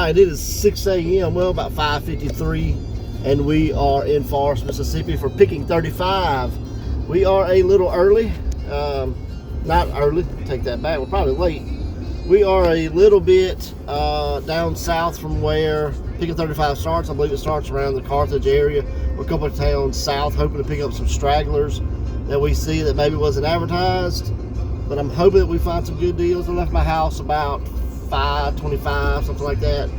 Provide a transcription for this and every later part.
right, it is 6 a.m. Well, about 5:53, and we are in Forest, Mississippi for Picking 35. We are a little early. Not early, take that back. We're probably late. We are a little bit down south from where Picking 35 starts. I believe it starts around the Carthage area. We're a couple of towns south, hoping to pick up some stragglers that we see that maybe wasn't advertised. But I'm hoping that we find some good deals. I left my house about 5:25, something like that.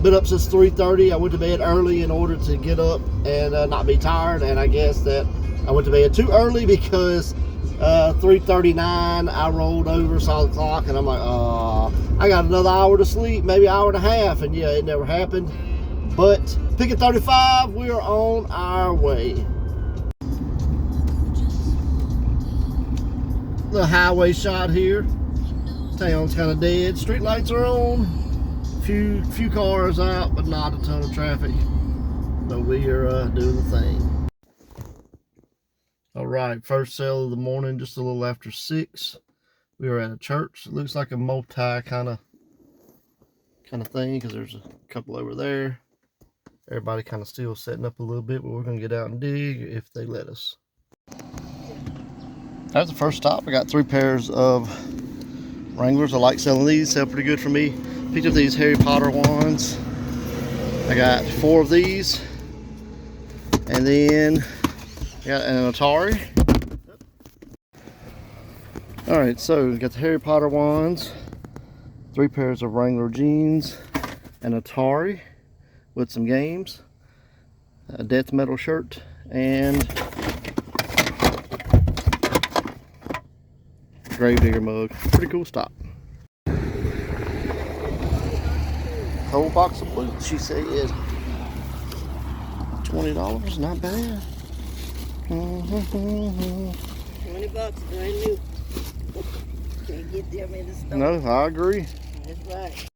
Been up since 3:30. I went to bed early in order to get up and not be tired. And I guess that I went to bed too early because 3:39 I rolled over, saw the clock, and I'm like, I got another hour to sleep, maybe an hour and a half. And yeah, it never happened. But Picking 35, we are on our way. Little highway shot here. Town's kind of dead. Street lights are on. Few cars out, but not a ton of traffic. But we are doing the thing. All right, first sale of the morning, just a little after 6. We are at a church. It looks like a multi kind of thing because there's a couple over there. Everybody kind of still setting up a little bit, but we're gonna get out and dig if they let us. That's the first stop. I got 3 pairs of Wranglers. I like selling these, sell pretty good for me. Picked up these Harry Potter ones. I got 4 of these. And then I got an Atari. Alright, so we got the Harry Potter ones, 3 pairs of Wrangler jeans, an Atari with some games, a death metal shirt, and Gravedigger mug. Pretty cool stop. Whole box of boots, she said, $20, not bad. 20 bucks, brand new. Can't get them in the store. No, I agree. That's right.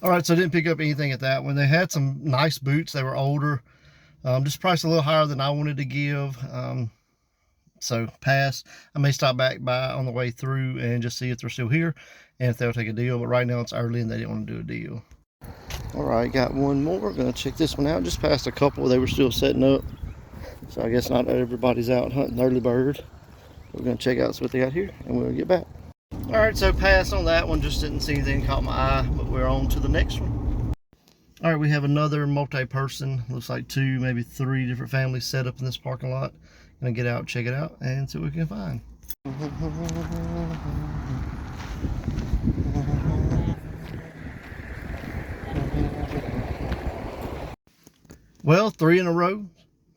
All right, so I didn't pick up anything at that one. They had some nice boots. They were older, just priced a little higher than I wanted to give. So pass. I may stop back by on the way through and just see if they're still here and if they'll take a deal. But right now it's early and they didn't want to do a deal. All right, got one more. Gonna check this one out. Just passed a couple. They were still setting up. So I guess not everybody's out hunting early bird. We're gonna check out what they got here and we'll get back. All right, so passed on that one. Just didn't see anything caught my eye, but we're on to the next one. All right, we have another multi-person. Looks like 2, maybe 3 different families set up in this parking lot. Gonna get out, check it out, and see what we can find. Well, 3 in a row.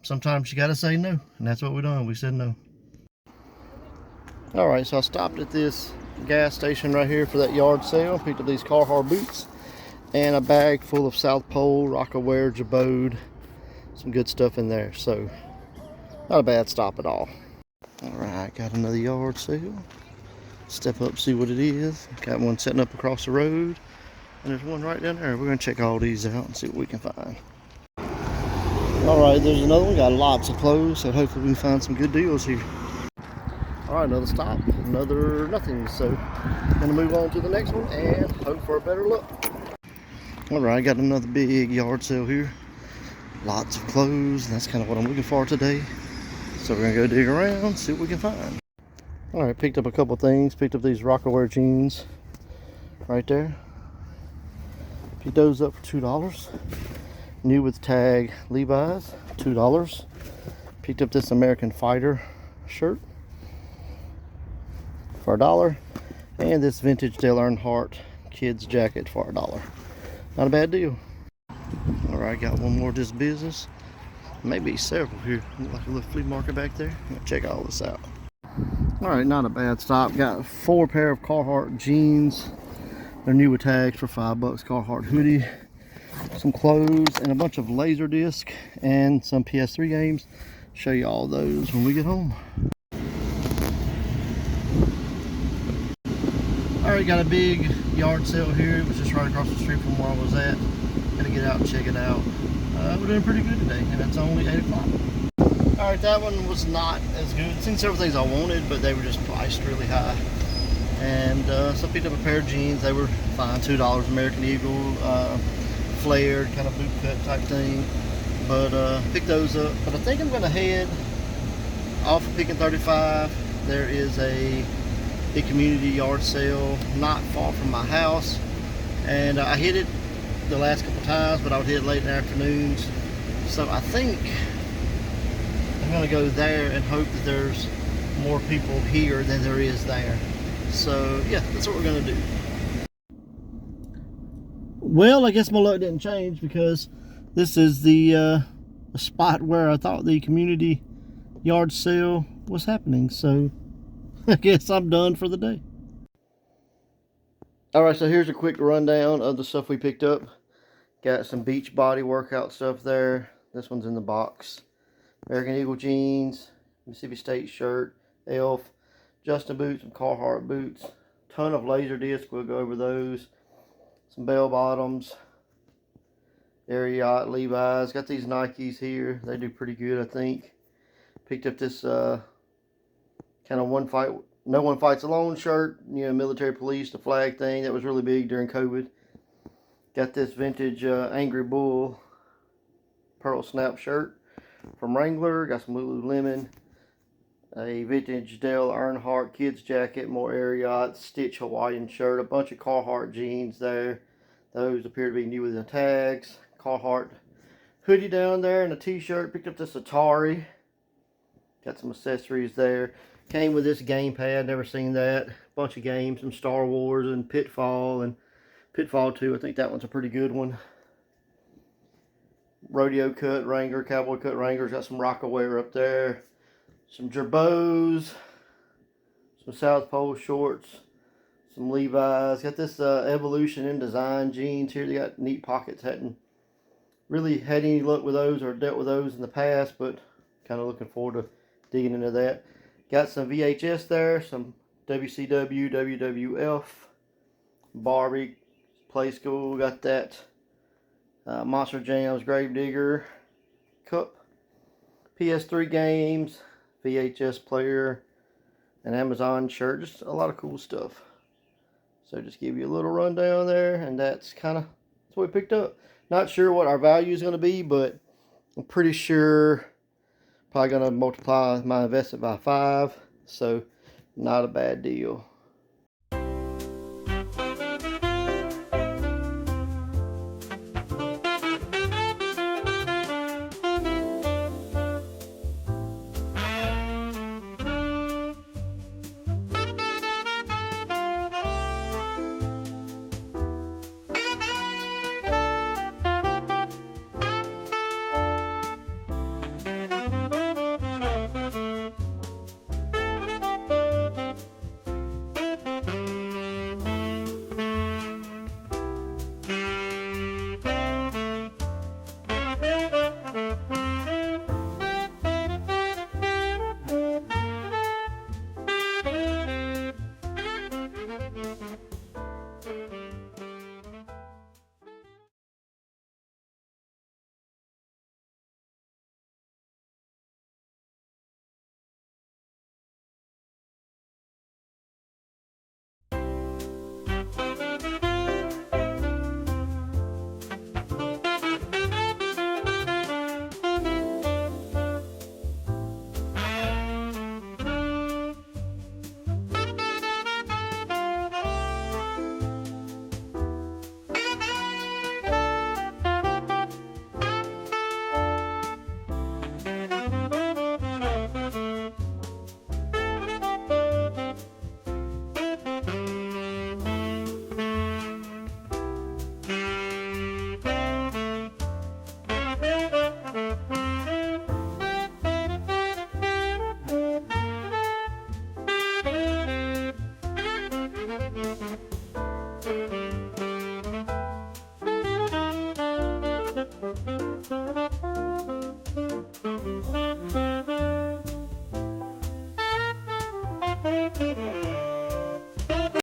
Sometimes you gotta say no, and that's what we're doing. We said no. All right, so I stopped at this gas station right here for that yard sale. Picked up these Carhartt boots and a bag full of South Pole, Rockaware, Jabode, some good stuff in there. So not a bad stop at all. All right, got another yard sale. Step up, see what it is. Got one setting up across the road, and there's one right down there. We're gonna check all these out and see what we can find. All right, there's another one. Got lots of clothes, so hopefully we can find some good deals here. All right, another stop, another nothing. So gonna move on to the next one and hope for a better look. All right, got another big yard sale here. Lots of clothes, and that's kind of what I'm looking for today. So we're gonna go dig around, see what we can find. All right, picked up a couple things. Picked up these Rockaware jeans right there. Picked those up for $2. New with tag Levi's, $2. Picked up this American Fighter shirt for $1. And this vintage Dale Earnhardt kids jacket for $1. Not a bad deal. All right, got one more of this business. Maybe several here. Look like a little flea market back there. I'm gonna check all this out. All right, not a bad stop. Got 4 pair of Carhartt jeans. They're new with tags for $5. Carhartt hoodie, some clothes, and a bunch of Laserdisc and some PS3 games. Show you all those when we get home. All right, got a big yard sale here. It was just right across the street from where I was at. Gonna get out and check it out. We're doing pretty good today, and it's only 8 o'clock. All right, that one was not as good. Seen several things I wanted, but they were just priced really high. And so I picked up a pair of jeans. They were fine, $2. American Eagle. flared, kind of boot cut type thing. But pick those up. But I think I'm gonna head off of Pickens 35. There is a big community yard sale not far from my house, and I hit it the last couple times, but I would hit it late in the afternoons. So I think I'm gonna go there and hope that there's more people here than there is there. So yeah, that's what we're gonna do. Well, I guess my luck didn't change, because this is the spot where I thought the community yard sale was happening. So I guess I'm done for the day. Alright, so here's a quick rundown of the stuff we picked up. Got some Beachbody workout stuff there. This one's in the box. American Eagle jeans, Mississippi State shirt, Elf, Justin boots, some Carhartt boots, ton of laser disc, we'll go over those, some bell bottoms, Ariat, Levi's, got these Nikes here, they do pretty good I think. Picked up this kind of no one fights alone shirt, you know, military police, the flag thing, that was really big during COVID. Got this vintage Angry Bull pearl snap shirt from Wrangler. Got some Lululemon, a vintage Dale Earnhardt kids jacket, more Ariat, Stitch Hawaiian shirt, a bunch of Carhartt jeans there. Those appear to be new with the tags. Carhartt hoodie down there and a t-shirt. Picked up this Atari. Got some accessories there. Came with this gamepad, never seen that. Bunch of games, some Star Wars and Pitfall 2. I think that one's a pretty good one. Rodeo cut Wrangler, cowboy cut Wranglers. Got some Rockaware up there. Some Jerbo's. Some South Pole shorts. Some Levi's. Got this Evolution in Design jeans here. They got neat pockets. Hadn't really had any luck with those or dealt with those in the past, but kind of looking forward to digging into that. Got some VHS there. Some WCW, WWF. Barbie. Play School. Got that Monster Jams Gravedigger cup, PS3 games, VHS player, an Amazon shirt. Just a lot of cool stuff. So just give you a little rundown there, and that's what we picked up. Not sure what our value is going to be, but I'm pretty sure probably going to multiply my investment by 5. So not a bad deal.